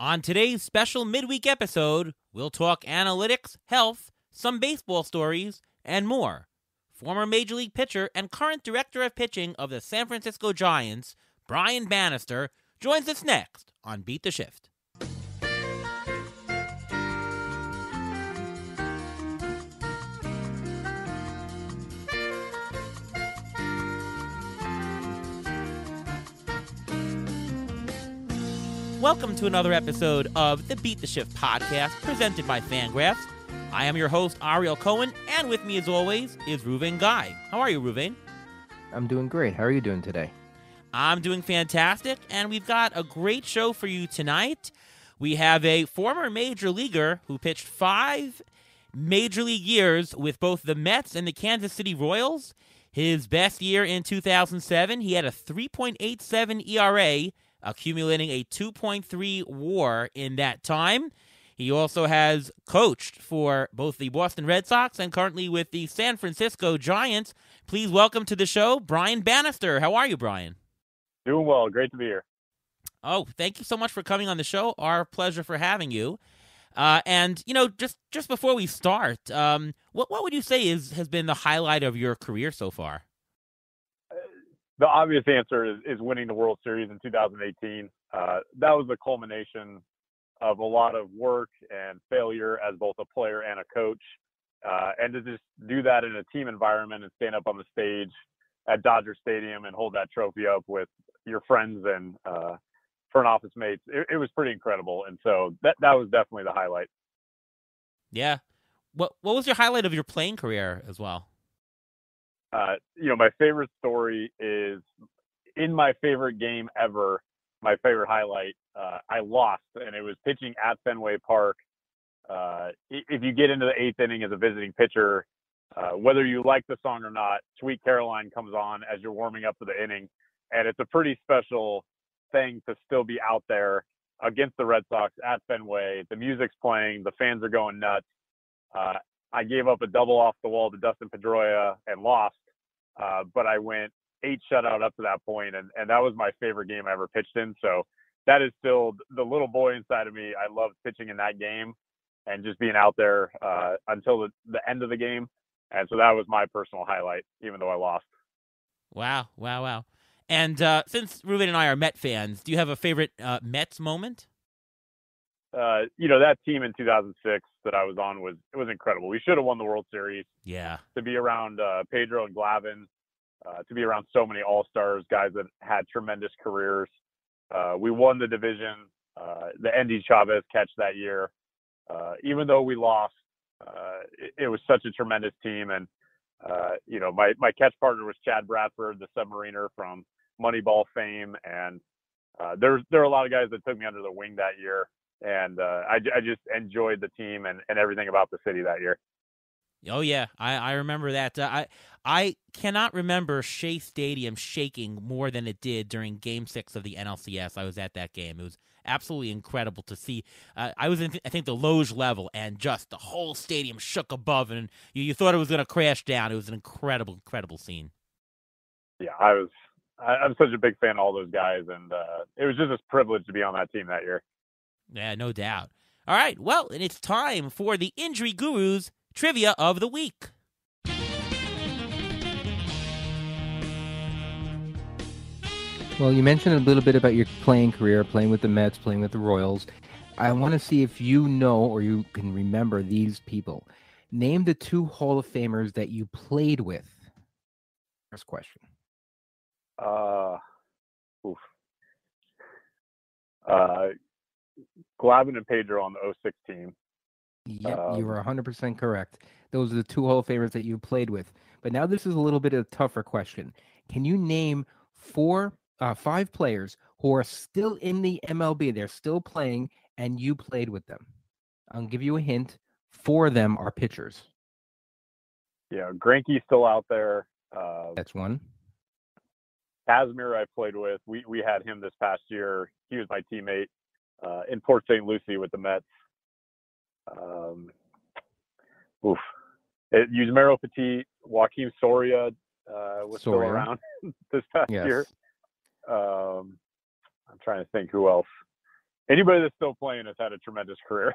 On today's special midweek episode, we'll talk analytics, health, some baseball stories, and more. Former Major League pitcher and current director of pitching of the San Francisco Giants, Brian Bannister, joins us next on Beat the Shift. Welcome to another episode of the Beat the Shift podcast presented by Fangraphs. I am your host, Ariel Cohen, and with me as always is Ruvain Guy. How are you, Ruvain? I'm doing great. How are you doing today? I'm doing fantastic, and we've got a great show for you tonight. We have a former major leaguer who pitched 5 major league years with both the Mets and the Kansas City Royals. His best year in 2007, he had a 3.87 ERA, accumulating a 2.3 WAR in that time. He also has coached for both the Boston Red Sox and currently with the San Francisco Giants. Please welcome to the show, Brian Bannister. How are you, Brian? Doing well. Great to be here. Oh, thank you so much for coming on the show. Our pleasure for having you. And, just before we start, what would you say has been the highlight of your career so far? The obvious answer is winning the World Series in 2018. That was the culmination of a lot of work and failure as both a player and a coach. And to just do that in a team environment and stand up on the stage at Dodger Stadium and hold that trophy up with your friends and front office mates, it was pretty incredible. And so that was definitely the highlight. Yeah. What was your highlight of your playing career as well? My favorite story is in my favorite game ever, my favorite highlight, I lost, and it was pitching at Fenway Park. If you get into the 8th inning as a visiting pitcher, whether you like the song or not, Sweet Caroline comes on as you're warming up for the inning. And it's a pretty special thing to still be out there against the Red Sox at Fenway. The music's playing, the fans are going nuts. I gave up a double off the wall to Dustin Pedroia and lost, but I went 8 shutout up to that point, and that was my favorite game I ever pitched in. So that is still the little boy inside of me. I loved pitching in that game and just being out there until the end of the game. And so that was my personal highlight, even though I lost. Wow. And since Ruvain and I are Met fans, do you have a favorite Mets moment? That team in 2006 that I was on was incredible. We should have won the World Series. Yeah. To be around Pedro and Glavine, to be around so many all-stars, guys that had tremendous careers. We won the division. The Andy Chavez catch that year. Even though we lost, it was such a tremendous team. And, my catch partner was Chad Bradford, the submariner from Moneyball fame. And there are a lot of guys that took me under the wing that year. And I just enjoyed the team and everything about the city that year. Oh, yeah. I remember that. I cannot remember Shea Stadium shaking more than it did during Game 6 of the NLCS. I was at that game. It was absolutely incredible to see. I was in, I think, the Loge level, and just the whole stadium shook above, and you thought it was going to crash down. It was an incredible, incredible scene. Yeah, I'm such a big fan of all those guys, and it was just a privilege to be on that team that year. Yeah, no doubt. All right, well, and it's time for the Injury Gurus Trivia of the Week. Well, you mentioned a little bit about your playing career, playing with the Mets, playing with the Royals. I want to see if you know or you can remember these people. Name the 2 Hall of Famers that you played with. First question. Glavine and Pedro on the 06 team. Yep, you were 100% correct. Those are the 2 Hall of Famers that you played with. But now this is a little bit of a tougher question. Can you name 5 players who are still in the MLB? They're still playing, and you played with them. I'll give you a hint. 4 of them are pitchers. Yeah, Greinke's still out there. That's one. Casimir I played with. We had him this past year. He was my teammate in Port St. Lucie with the Mets. Yusmeiro Petit, Joaquim Soria was still around this past year. I'm trying to think who else. Anybody that's still playing has had a tremendous career.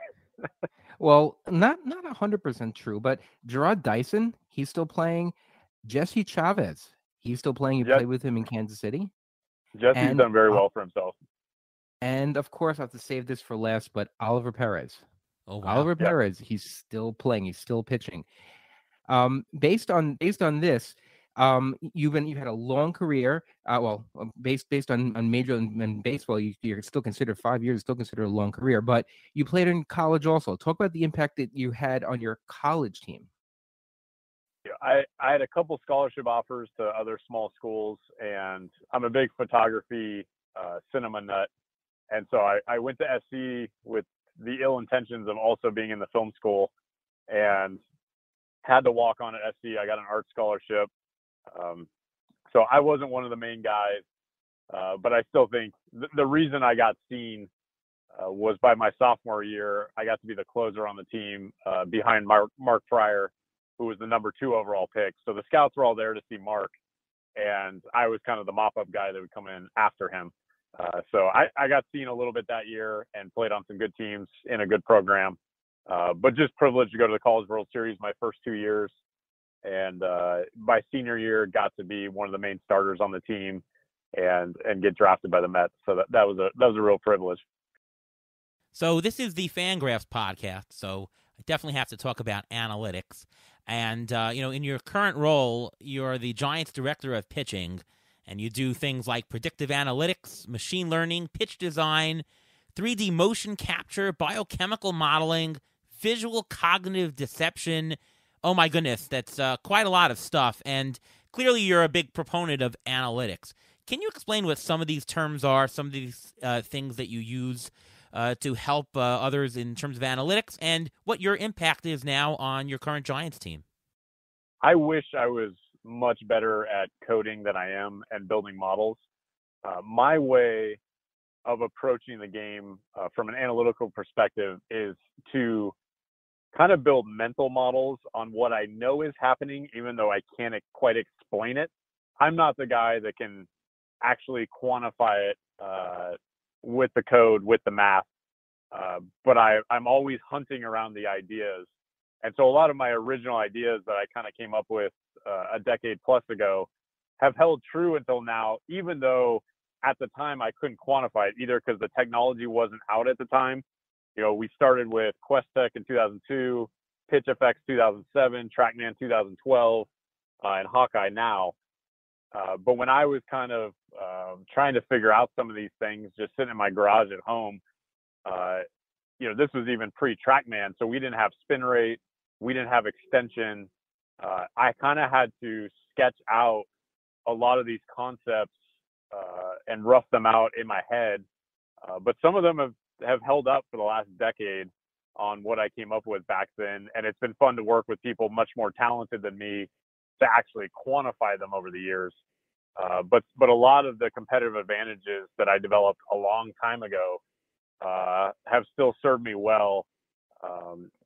Well, not 100% true, but Gerard Dyson, he's still playing. Jesse Chavez, he's still playing. You Jes- played with him in Kansas City. Jesse's And done very well for himself. And of course, I have to save this for last, but Oliver Perez. Oh, wow. Oliver Yeah. Perez, he's still playing. He's still pitching. Based on this, you've had a long career. Based on major and baseball, you're still considered 5 years, still considered a long career. But you played in college also. Talk about the impact that you had on your college team. I had a couple scholarship offers to other small schools, and I'm a big photography cinema nut. And so I went to SC with the ill intentions of also being in the film school, and had to walk on at SC. I got an art scholarship. So I wasn't one of the main guys, but I still think the reason I got seen was by my sophomore year. I got to be the closer on the team behind Mark Fryer, who was the number 2 overall pick. So the scouts were all there to see Mark, and I was kind of the mop-up guy that would come in after him. So I got seen a little bit that year and played on some good teams in a good program, but just privileged to go to the College World Series my first 2 years. And my senior year, got to be one of the main starters on the team and get drafted by the Mets. So that was a real privilege. So this is the Fangraphs podcast, so I definitely have to talk about analytics. And, in your current role, you're the Giants director of pitching, and you do things like predictive analytics, machine learning, pitch design, 3D motion capture, biochemical modeling, visual cognitive deception. Oh, my goodness, that's quite a lot of stuff. And clearly you're a big proponent of analytics. Can you explain what some of these terms are, some of these things that you use to help others in terms of analytics, and what your impact is now on your current Giants team? I wish I was much better at coding than I am and building models. My way of approaching the game from an analytical perspective is to kind of build mental models on what I know is happening, even though I can't quite explain it. I'm not the guy that can actually quantify it with the code, with the math, but I'm always hunting around the ideas. And so a lot of my original ideas that I kind of came up with a decade plus ago have held true until now, even though at the time I couldn't quantify it either because the technology wasn't out at the time. We started with QuestTech in 2002, PitchFX 2007, TrackMan 2012, and Hawkeye now. But when I was kind of trying to figure out some of these things, just sitting in my garage at home, this was even pre-TrackMan, so we didn't have spin rate, we didn't have extension. I kind of had to sketch out a lot of these concepts and rough them out in my head. But some of them have held up for the last decade on what I came up with back then. And it's been fun to work with people much more talented than me to actually quantify them over the years. But a lot of the competitive advantages that I developed a long time ago have still served me well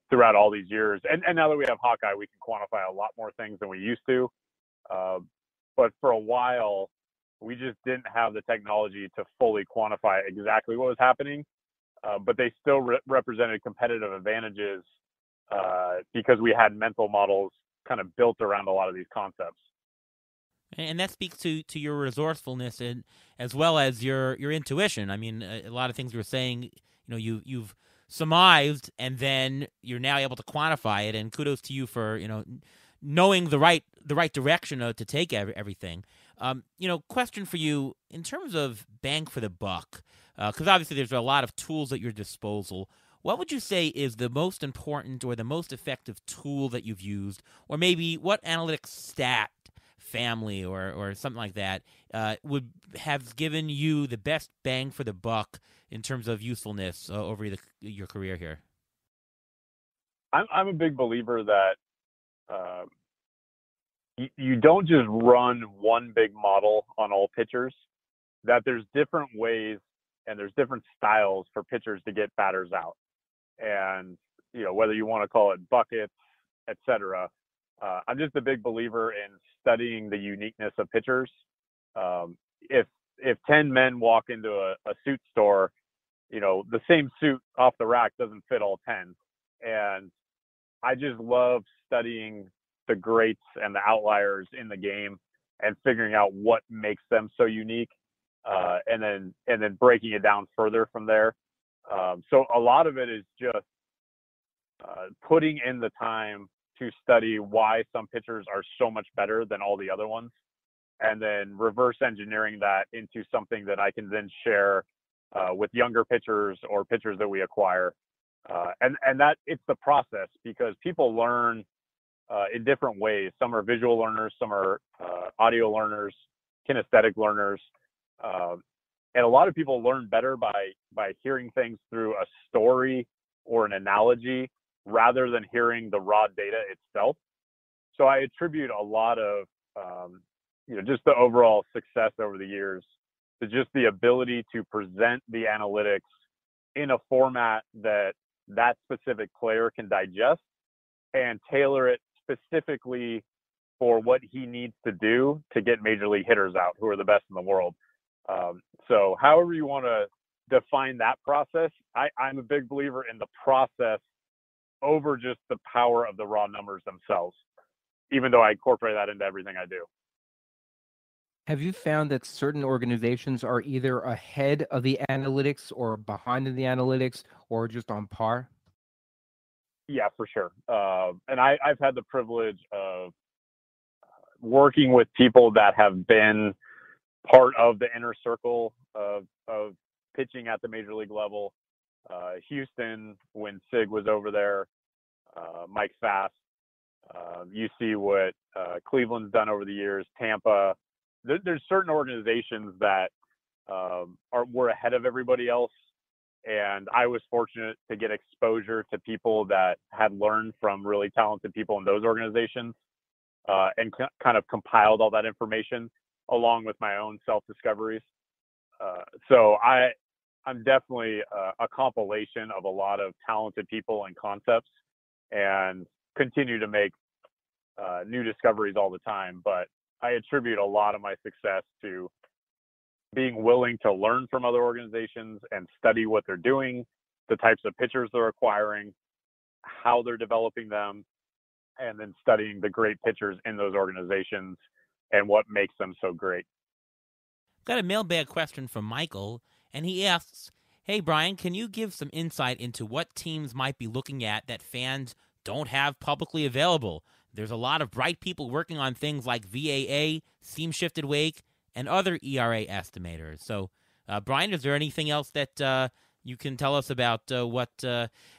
throughout all these years. And now that we have Hawkeye, we can quantify a lot more things than we used to. But for a while, we just didn't have the technology to fully quantify exactly what was happening. But they still represented competitive advantages because we had mental models kind of built around a lot of these concepts. And that speaks to your resourcefulness and as well as your intuition. I mean, a lot of things you were saying, you've surmised, and then you're now able to quantify it. And kudos to you for knowing the right direction to take everything. Question for you in terms of bang for the buck, because obviously there's a lot of tools at your disposal. What would you say is the most important or the most effective tool that you've used, or maybe what analytics stat family or something like that would have given you the best bang for the buck in terms of usefulness over your career here? I'm a big believer that you don't just run one big model on all pitchers, that there's different ways and there's different styles for pitchers to get batters out. And, whether you want to call it buckets, etc. I'm just a big believer in studying the uniqueness of pitchers. If 10 men walk into a suit store, the same suit off the rack doesn't fit all 10. And I just love studying the greats and the outliers in the game and figuring out what makes them so unique, and then breaking it down further from there. So a lot of it is just putting in the time to study why some pitchers are so much better than all the other ones, and then reverse engineering that into something that I can then share with younger pitchers or pitchers that we acquire. And that it's the process, because people learn in different ways. Some are visual learners, some are audio learners, kinesthetic learners. And a lot of people learn better by hearing things through a story or an analogy rather than hearing the raw data itself. So I attribute a lot of, just the overall success over the years to just the ability to present the analytics in a format that specific player can digest and tailor it specifically for what he needs to do to get major league hitters out who are the best in the world. So however you want to define that process, I'm a big believer in the process over just the power of the raw numbers themselves, even though I incorporate that into everything I do. Have you found that certain organizations are either ahead of the analytics or behind in the analytics or just on par? Yeah, for sure. And I've had the privilege of working with people that have been part of the inner circle of pitching at the major league level. Houston, when Sig was over there, Mike Fast. You see what Cleveland's done over the years, Tampa. There's certain organizations that were ahead of everybody else. And I was fortunate to get exposure to people that had learned from really talented people in those organizations, and kind of compiled all that information along with my own self-discoveries. So I'm definitely a compilation of a lot of talented people and concepts, and continue to make new discoveries all the time. But I attribute a lot of my success to being willing to learn from other organizations and study what they're doing, the types of pitchers they're acquiring, how they're developing them, and then studying the great pitchers in those organizations and what makes them so great. Got a mailbag question from Michael, and he asks, hey, Brian, can you give some insight into what teams might be looking at that fans don't have publicly available? There's a lot of bright people working on things like VAA, seam-shifted wake, and other ERA estimators. So, Brian, is there anything else that you can tell us about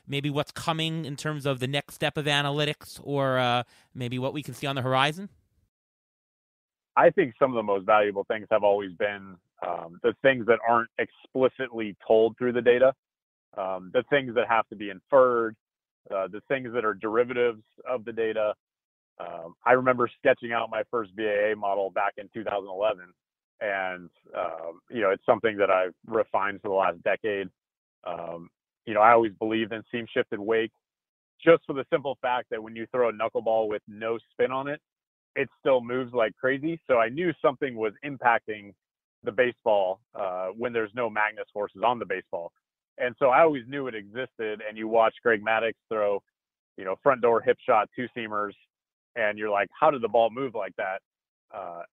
maybe what's coming in terms of the next step of analytics, or maybe what we can see on the horizon? I think some of the most valuable things have always been the things that aren't explicitly told through the data, the things that have to be inferred, the things that are derivatives of the data. I remember sketching out my first BAA model back in 2011, and it's something that I've refined for the last decade. I always believed in seam shifted wake, just for the simple fact that when you throw a knuckleball with no spin on it, it still moves like crazy. So I knew something was impacting the baseball when there's no Magnus forces on the baseball. And so I always knew it existed. And you watch Greg Maddux throw, front door hip shot two seamers, and you're like, how did the ball move like that?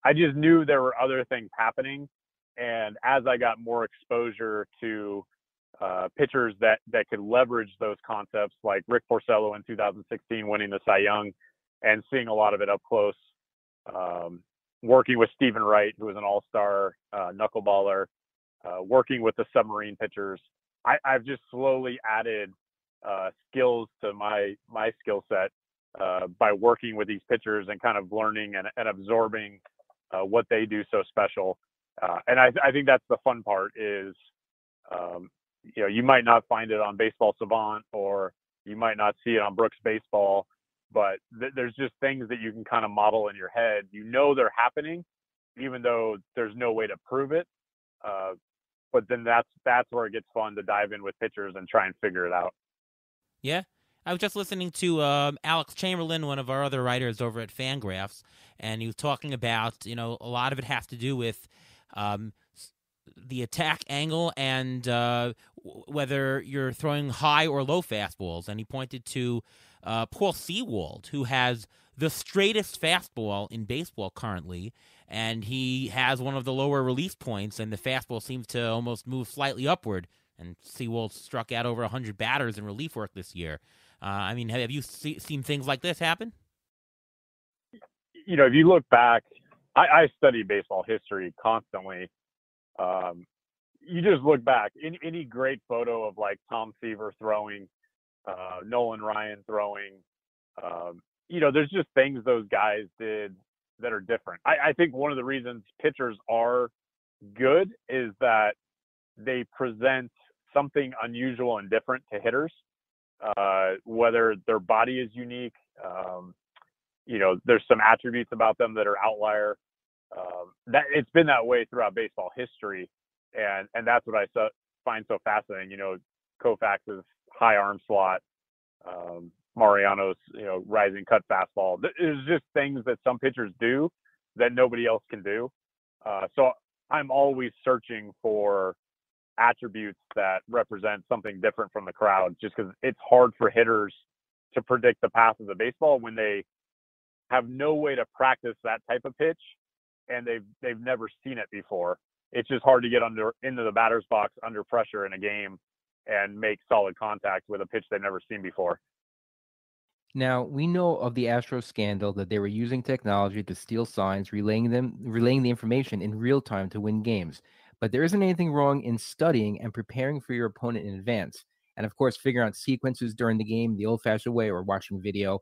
I just knew there were other things happening. And as I got more exposure to pitchers that could leverage those concepts, like Rick Porcello in 2016 winning the Cy Young and seeing a lot of it up close, working with Stephen Wright, who was an all-star knuckleballer, working with the submarine pitchers, I've just slowly added skills to my skill set by working with these pitchers and kind of learning and absorbing what they do so special. And I think that's the fun part is, you might not find it on Baseball Savant, or you might not see it on Brooks Baseball, but there's just things that you can kind of model in your head. They're happening, even though there's no way to prove it. But then that's where it gets fun to dive in with pitchers and try and figure it out. Yeah. I was just listening to Alex Chamberlain, one of our other writers over at Fangraphs, and he was talking about, a lot of it has to do with the attack angle and whether you're throwing high or low fastballs. And he pointed to Paul Sewald, who has the straightest fastball in baseball currently, and he has one of the lower release points, and the fastball seems to almost move slightly upward. And Sewald struck out over 100 batters in relief work this year. I mean, have you seen things like this happen? You know, if you look back, I study baseball history constantly. You just look back, any great photo of like Tom Seaver throwing, Nolan Ryan throwing, you know, there's just things those guys did that are different. I think one of the reasons pitchers are good is that they present something unusual and different to hitters, whether their body is unique. You know, there's some attributes about them that are outlier. That it's been that way throughout baseball history, and that's what I find so fascinating. You know, Koufax's high arm slot, Mariano's, you know, rising cut fastball. There's just things that some pitchers do that nobody else can do. So I'm always searching for attributes that represent something different from the crowd, just because it's hard for hitters to predict the path of the baseball when they have no way to practice that type of pitch and they've never seen it before. It's just hard to get into the batter's box under pressure in a game and make solid contact with a pitch they've never seen before. Now, we know of the Astros scandal that they were using technology to steal signs, relaying the information in real time to win games. But there isn't anything wrong in studying and preparing for your opponent in advance. And of course, figuring out sequences during the game the old-fashioned way or watching video.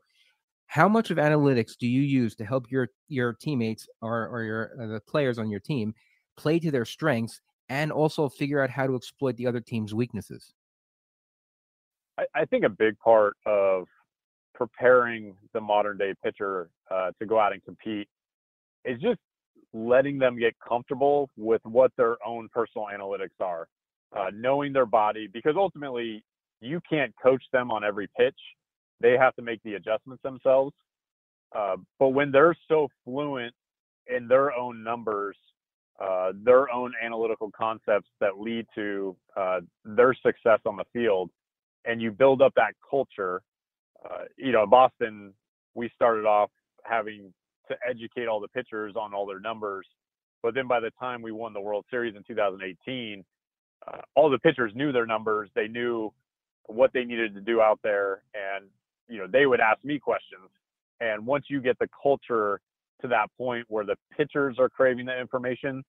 How much of analytics do you use to help your teammates or your the players on your team play to their strengths and also figure out how to exploit the other team's weaknesses? I think a big part of preparing the modern day pitcher to go out and compete is just letting them get comfortable with what their own personal analytics are, knowing their body, because ultimately you can't coach them on every pitch. They have to make the adjustments themselves. But when they're so fluent in their own numbers, their own analytical concepts that lead to their success on the field, and you build up that culture, you know, in Boston, we started off having to educate all the pitchers on all their numbers. But then by the time we won the World Series in 2018, all the pitchers knew their numbers. They knew what they needed to do out there. And, you know, they would ask me questions. And once you get the culture to that point where the pitchers are craving the information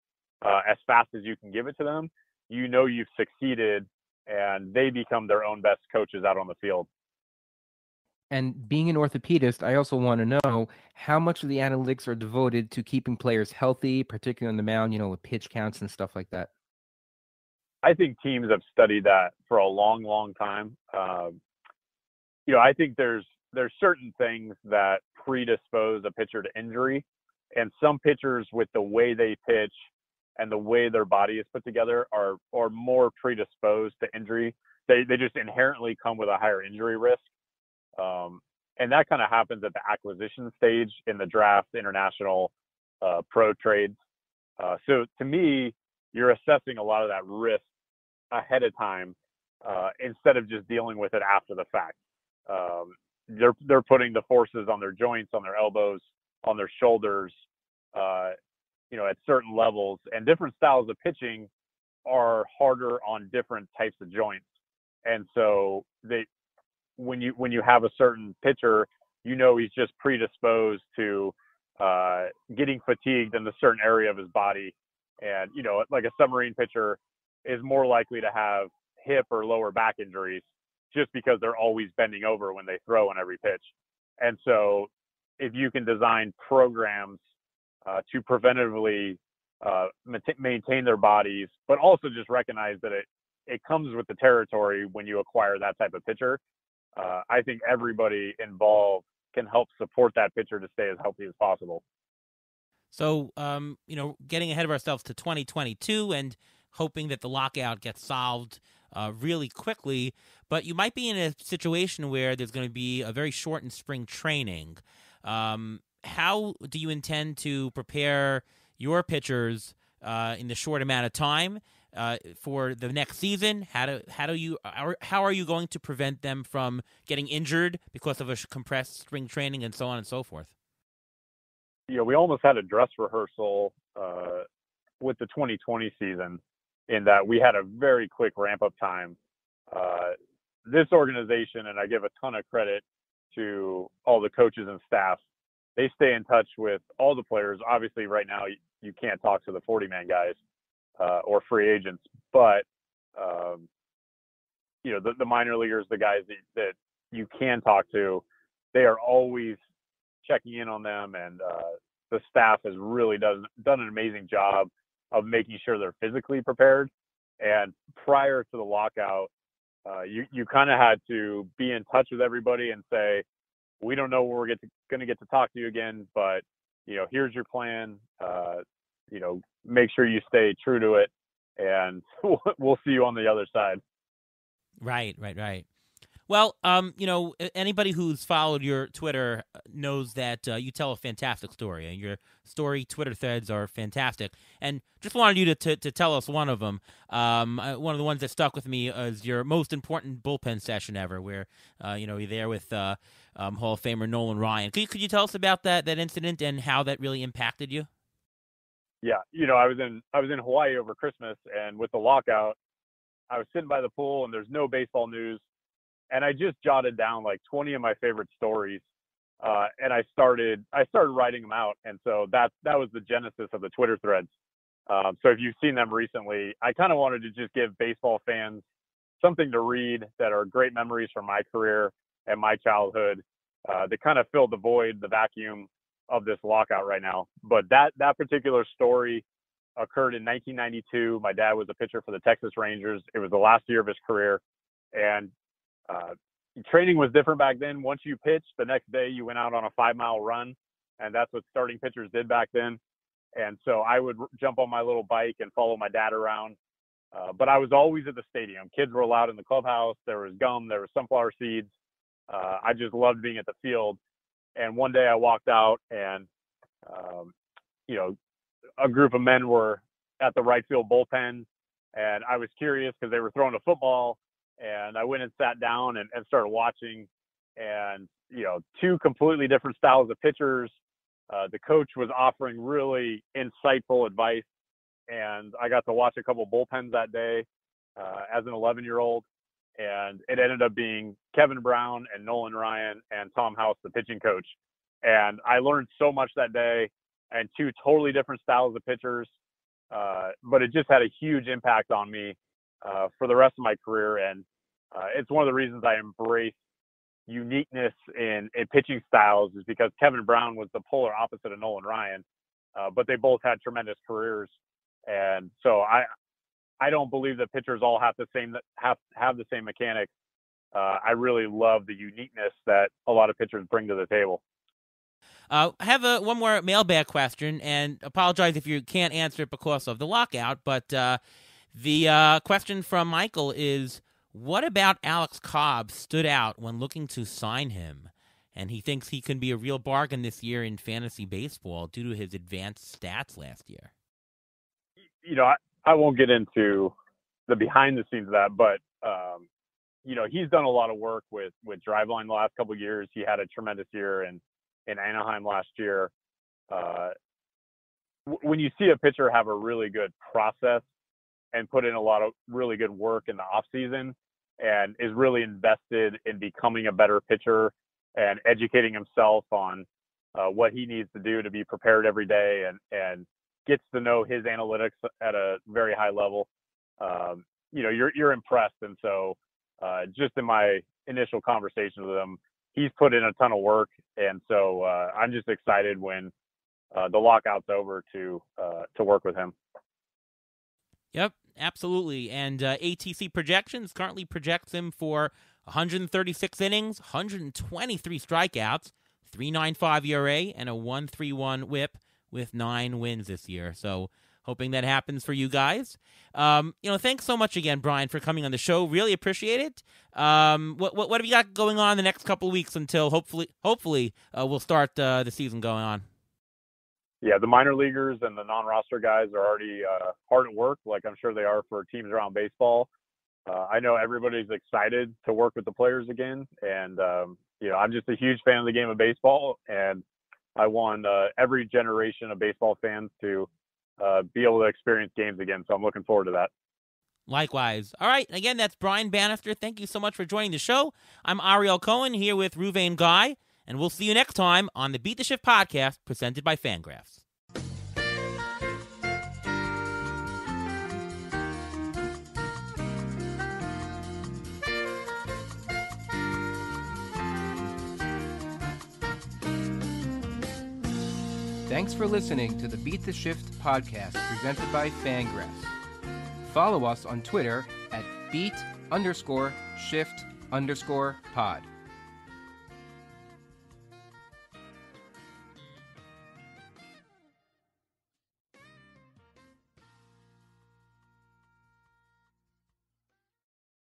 as fast as you can give it to them, you know you've succeeded, and they become their own best coaches out on the field. And being an orthopedist, I also want to know how much of the analytics are devoted to keeping players healthy, particularly on the mound, you know, with pitch counts and stuff like that. I think teams have studied that for a long, long time. You know, I think there's certain things that predispose a pitcher to injury, and some pitchers with the way they pitch and the way their body is put together are more predisposed to injury. They just inherently come with a higher injury risk. And that kind of happens at the acquisition stage in the draft, international, pro trades. So to me, you're assessing a lot of that risk ahead of time instead of just dealing with it after the fact. They're putting the forces on their joints, on their elbows, on their shoulders, you know, at certain levels. And different styles of pitching are harder on different types of joints. And so when you have a certain pitcher, you know he's just predisposed to getting fatigued in a certain area of his body. And, you know, like a submarine pitcher is more likely to have hip or lower back injuries just because they're always bending over when they throw on every pitch. And so if you can design programs to preventively maintain their bodies, but also just recognize that it comes with the territory when you acquire that type of pitcher, I think everybody involved can help support that pitcher to stay as healthy as possible. So, you know, getting ahead of ourselves to 2022 and hoping that the lockout gets solved really quickly, but you might be in a situation where there's going to be a very shortened spring training. How do you intend to prepare your pitchers in the short amount of time? for the next season? How are you going to prevent them from getting injured because of a compressed spring training and so on and so forth? We almost had a dress rehearsal with the 2020 season in that we had a very quick ramp-up time. This organization, and I give a ton of credit to all the coaches and staff, they stay in touch with all the players. Obviously, right now, you can't talk to the 40-man guys or free agents, but, the minor leaguers, the guys that you can talk to, they are always checking in on them, and the staff has really done an amazing job of making sure they're physically prepared. And prior to the lockout, you kind of had to be in touch with everybody and say, we don't know when we're going to get to talk to you again, but here's your plan. Make sure you stay true to it, and we'll see you on the other side. Right. Well, anybody who's followed your Twitter knows that you tell a fantastic story, and your Twitter threads are fantastic. And just wanted you to tell us one of them. One of the ones that stuck with me is your most important bullpen session ever, where you're there with Hall of Famer Nolan Ryan. Could you tell us about that incident and how that really impacted you? Yeah, I was in Hawaii over Christmas, and with the lockout, I was sitting by the pool, and there's no baseball news. And I just jotted down like 20 of my favorite stories, and I started writing them out. And so that was the genesis of the Twitter threads. So if you've seen them recently, I kind of wanted to just give baseball fans something to read that are great memories from my career and my childhood that kind of fill the void, the vacuum of this lockout right now. But that particular story occurred in 1992. My dad was a pitcher for the Texas Rangers. It was the last year of his career, and training was different back then. Once you pitched, the next day you went out on a 5-mile run, and that's what starting pitchers did back then. And so I would jump on my little bike and follow my dad around. But I was always at the stadium. Kids were allowed in the clubhouse. There was gum. There was sunflower seeds. I just loved being at the field. And one day I walked out, and a group of men were at the right field bullpen, and I was curious because they were throwing a football. And I went and sat down and started watching, and, two completely different styles of pitchers. The coach was offering really insightful advice, and I got to watch a couple bullpens that day as an 11-year-old, and it ended up being Kevin Brown and Nolan Ryan and Tom House, the pitching coach. And I learned so much that day, and two totally different styles of pitchers, but it just had a huge impact on me for the rest of my career. And it's one of the reasons I embrace uniqueness in pitching styles, is because Kevin Brown was the polar opposite of Nolan Ryan, but they both had tremendous careers. And so I don't believe that pitchers all have the same mechanics. I really love the uniqueness that a lot of pitchers bring to the table. I have one more mailbag question, and apologize if you can't answer it because of the lockout, but the question from Michael is, what about Alex Cobb stood out when looking to sign him? And he thinks he can be a real bargain this year in fantasy baseball due to his advanced stats last year. I won't get into the behind the scenes of that, but, he's done a lot of work with Driveline the last couple of years. He had a tremendous year in Anaheim last year. When you see a pitcher have a really good process and put in a lot of really good work in the off season and is really invested in becoming a better pitcher and educating himself on what he needs to do to be prepared every day, and gets to know his analytics at a very high level, you're impressed. And so just in my initial conversation with him, he's put in a ton of work. And so I'm just excited when the lockout's over to work with him. Yep, absolutely. And ATC Projections currently projects him for 136 innings, 123 strikeouts, 3.95 ERA, and a 1.31 WHIP with 9 wins this year. So hoping that happens for you guys. Thanks so much again, Brian, for coming on the show. Really appreciate it. What have you got going on the next couple of weeks until hopefully we'll start the season going on? yeah, the minor leaguers and the non-roster guys are already hard at work, like I'm sure they are for teams around baseball. I know everybody's excited to work with the players again, and I'm just a huge fan of the game of baseball, and I want every generation of baseball fans to be able to experience games again. So I'm looking forward to that. Likewise. All right. Again, that's Brian Bannister. Thank you so much for joining the show. I'm Ariel Cohen here with Ruvain Guy, and we'll see you next time on the Beat the Shift podcast presented by Fangraphs. Thanks for listening to the Beat the Shift podcast presented by Fangraphs. Follow us on Twitter at beat_shift_pod.